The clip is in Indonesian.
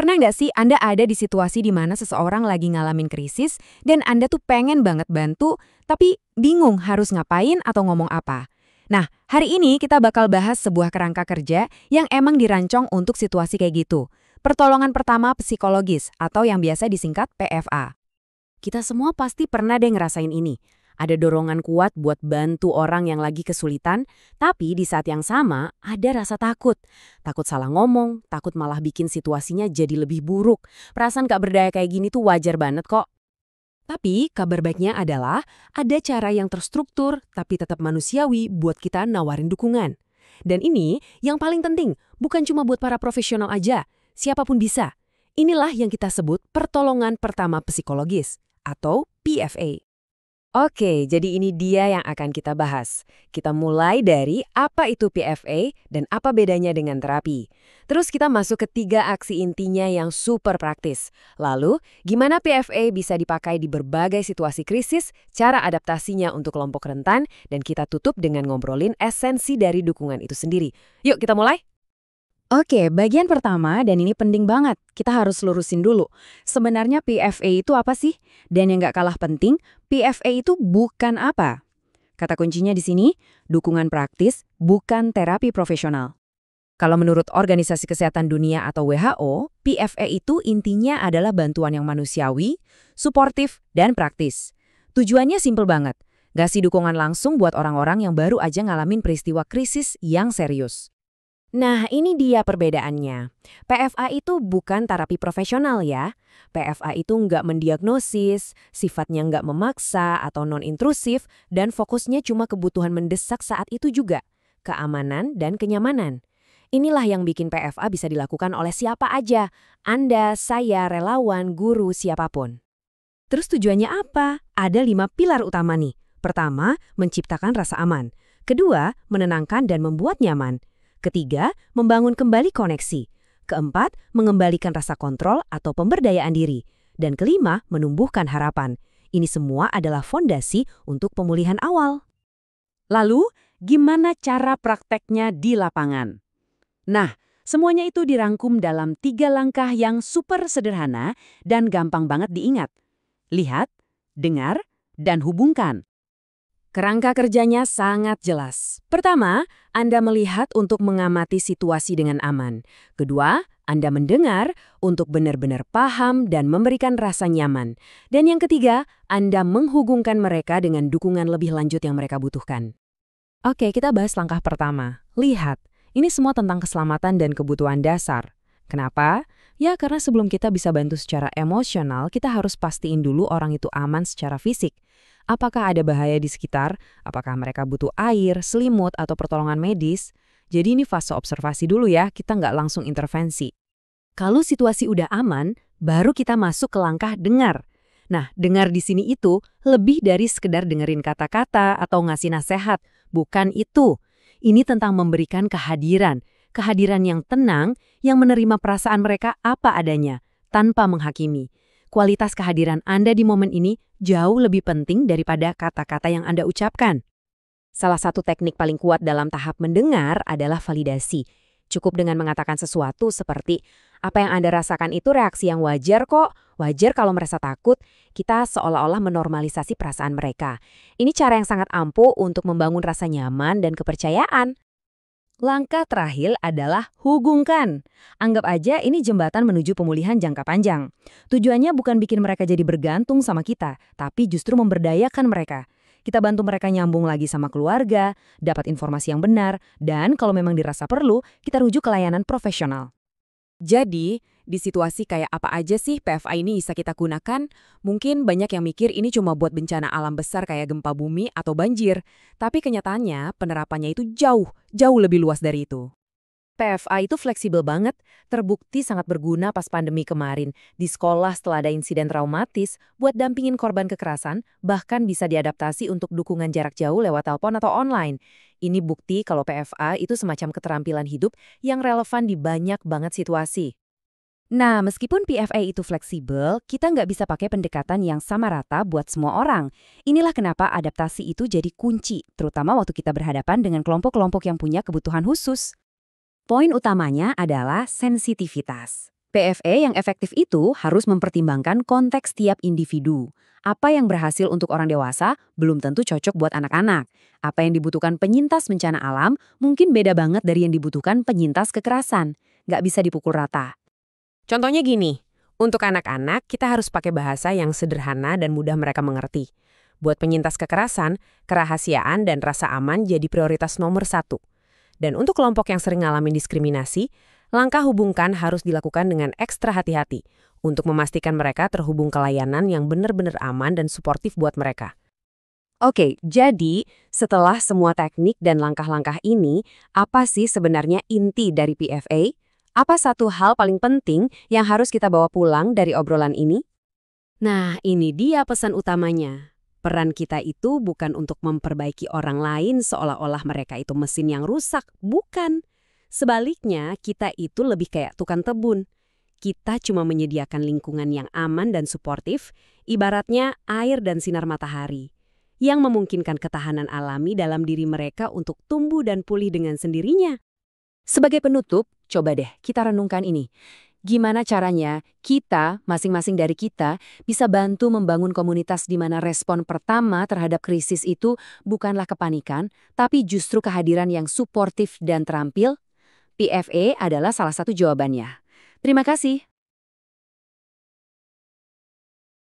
Pernah nggak sih Anda ada di situasi di mana seseorang lagi ngalamin krisis dan Anda tuh pengen banget bantu, tapi bingung harus ngapain atau ngomong apa? Nah, hari ini kita bakal bahas sebuah kerangka kerja yang emang dirancang untuk situasi kayak gitu. Pertolongan pertama psikologis atau yang biasa disingkat PFA. Kita semua pasti pernah deh ngerasain ini. Ada dorongan kuat buat bantu orang yang lagi kesulitan, tapi di saat yang sama ada rasa takut. Takut salah ngomong, takut malah bikin situasinya jadi lebih buruk. Perasaan gak berdaya kayak gini tuh wajar banget kok. Tapi kabar baiknya adalah ada cara yang terstruktur tapi tetap manusiawi buat kita nawarin dukungan. Dan ini yang paling penting, bukan cuma buat para profesional aja, siapapun bisa. Inilah yang kita sebut pertolongan pertama psikologis atau PFA. Oke, jadi ini dia yang akan kita bahas. Kita mulai dari apa itu PFA dan apa bedanya dengan terapi. Terus kita masuk ke 3 aksi intinya yang super praktis. Lalu, gimana PFA bisa dipakai di berbagai situasi krisis, cara adaptasinya untuk kelompok rentan, dan kita tutup dengan ngobrolin esensi dari dukungan itu sendiri. Yuk kita mulai! Oke, bagian pertama, dan ini penting banget, kita harus lurusin dulu. Sebenarnya PFA itu apa sih? Dan yang nggak kalah penting, PFA itu bukan apa? Kata kuncinya di sini, dukungan praktis, bukan terapi profesional. Kalau menurut Organisasi Kesehatan Dunia atau WHO, PFA itu intinya adalah bantuan yang manusiawi, suportif, dan praktis. Tujuannya simpel banget, ngasih dukungan langsung buat orang-orang yang baru aja ngalamin peristiwa krisis yang serius. Nah, ini dia perbedaannya. PFA itu bukan terapi profesional ya. PFA itu nggak mendiagnosis, sifatnya nggak memaksa atau non-intrusif, dan fokusnya cuma kebutuhan mendesak saat itu juga, keamanan dan kenyamanan. Inilah yang bikin PFA bisa dilakukan oleh siapa aja, Anda, saya, relawan, guru, siapapun. Terus tujuannya apa? Ada 5 pilar utama nih. Pertama, menciptakan rasa aman. Kedua, menenangkan dan membuat nyaman. Ketiga, membangun kembali koneksi. Keempat, mengembalikan rasa kontrol atau pemberdayaan diri. Dan kelima, menumbuhkan harapan. Ini semua adalah fondasi untuk pemulihan awal. Lalu, gimana cara prakteknya di lapangan? Nah, semuanya itu dirangkum dalam 3 langkah yang super sederhana dan gampang banget diingat. Lihat, dengar, dan hubungkan. Kerangka kerjanya sangat jelas. Pertama, Anda melihat untuk mengamati situasi dengan aman. Kedua, Anda mendengar untuk benar-benar paham dan memberikan rasa nyaman. Dan yang ketiga, Anda menghubungkan mereka dengan dukungan lebih lanjut yang mereka butuhkan. Oke, kita bahas langkah pertama. Lihat, ini semua tentang keselamatan dan kebutuhan dasar. Kenapa? Ya, karena sebelum kita bisa bantu secara emosional, kita harus pastiin dulu orang itu aman secara fisik. Apakah ada bahaya di sekitar? Apakah mereka butuh air, selimut, atau pertolongan medis? Jadi ini fase observasi dulu ya, kita nggak langsung intervensi. Kalau situasi udah aman, baru kita masuk ke langkah dengar. Nah, dengar di sini itu lebih dari sekedar dengerin kata-kata atau ngasih nasihat. Bukan itu. Ini tentang memberikan kehadiran. Kehadiran yang tenang, yang menerima perasaan mereka apa adanya, tanpa menghakimi. Kualitas kehadiran Anda di momen ini jauh lebih penting daripada kata-kata yang Anda ucapkan. Salah satu teknik paling kuat dalam tahap mendengar adalah validasi. Cukup dengan mengatakan sesuatu seperti, apa yang Anda rasakan itu reaksi yang wajar kok. Wajar kalau merasa takut, kita seolah-olah menormalisasi perasaan mereka. Ini cara yang sangat ampuh untuk membangun rasa nyaman dan kepercayaan. Langkah terakhir adalah hubungkan. Anggap aja ini jembatan menuju pemulihan jangka panjang. Tujuannya bukan bikin mereka jadi bergantung sama kita, tapi justru memberdayakan mereka. Kita bantu mereka nyambung lagi sama keluarga, dapat informasi yang benar, dan kalau memang dirasa perlu, kita rujuk ke layanan profesional. Jadi, di situasi kayak apa aja sih PFA ini bisa kita gunakan? Mungkin banyak yang mikir ini cuma buat bencana alam besar kayak gempa bumi atau banjir. Tapi kenyataannya penerapannya itu jauh lebih luas dari itu. PFA itu fleksibel banget, terbukti sangat berguna pas pandemi kemarin. Di sekolah setelah ada insiden traumatis, buat dampingin korban kekerasan, bahkan bisa diadaptasi untuk dukungan jarak jauh lewat telepon atau online. Ini bukti kalau PFA itu semacam keterampilan hidup yang relevan di banyak banget situasi. Nah, meskipun PFA itu fleksibel, kita nggak bisa pakai pendekatan yang sama rata buat semua orang. Inilah kenapa adaptasi itu jadi kunci, terutama waktu kita berhadapan dengan kelompok-kelompok yang punya kebutuhan khusus. Poin utamanya adalah sensitivitas. PFE yang efektif itu harus mempertimbangkan konteks tiap individu. Apa yang berhasil untuk orang dewasa belum tentu cocok buat anak-anak. Apa yang dibutuhkan penyintas bencana alam mungkin beda banget dari yang dibutuhkan penyintas kekerasan. Nggak bisa dipukul rata. Contohnya gini, untuk anak-anak kita harus pakai bahasa yang sederhana dan mudah mereka mengerti. Buat penyintas kekerasan, kerahasiaan dan rasa aman jadi prioritas nomor satu. Dan untuk kelompok yang sering ngalamin diskriminasi, langkah hubungkan harus dilakukan dengan ekstra hati-hati untuk memastikan mereka terhubung ke layanan yang benar-benar aman dan suportif buat mereka. Oke, jadi setelah semua teknik dan langkah-langkah ini, apa sih sebenarnya inti dari PFA? Apa satu hal paling penting yang harus kita bawa pulang dari obrolan ini? Nah, ini dia pesan utamanya. Peran kita itu bukan untuk memperbaiki orang lain seolah-olah mereka itu mesin yang rusak. Bukan. Sebaliknya, kita itu lebih kayak tukang tebun. Kita cuma menyediakan lingkungan yang aman dan suportif, ibaratnya air dan sinar matahari, yang memungkinkan ketahanan alami dalam diri mereka untuk tumbuh dan pulih dengan sendirinya. Sebagai penutup, coba deh kita renungkan ini. Gimana caranya kita, masing-masing dari kita, bisa bantu membangun komunitas di mana respon pertama terhadap krisis itu bukanlah kepanikan, tapi justru kehadiran yang suportif dan terampil? PFA adalah salah satu jawabannya. Terima kasih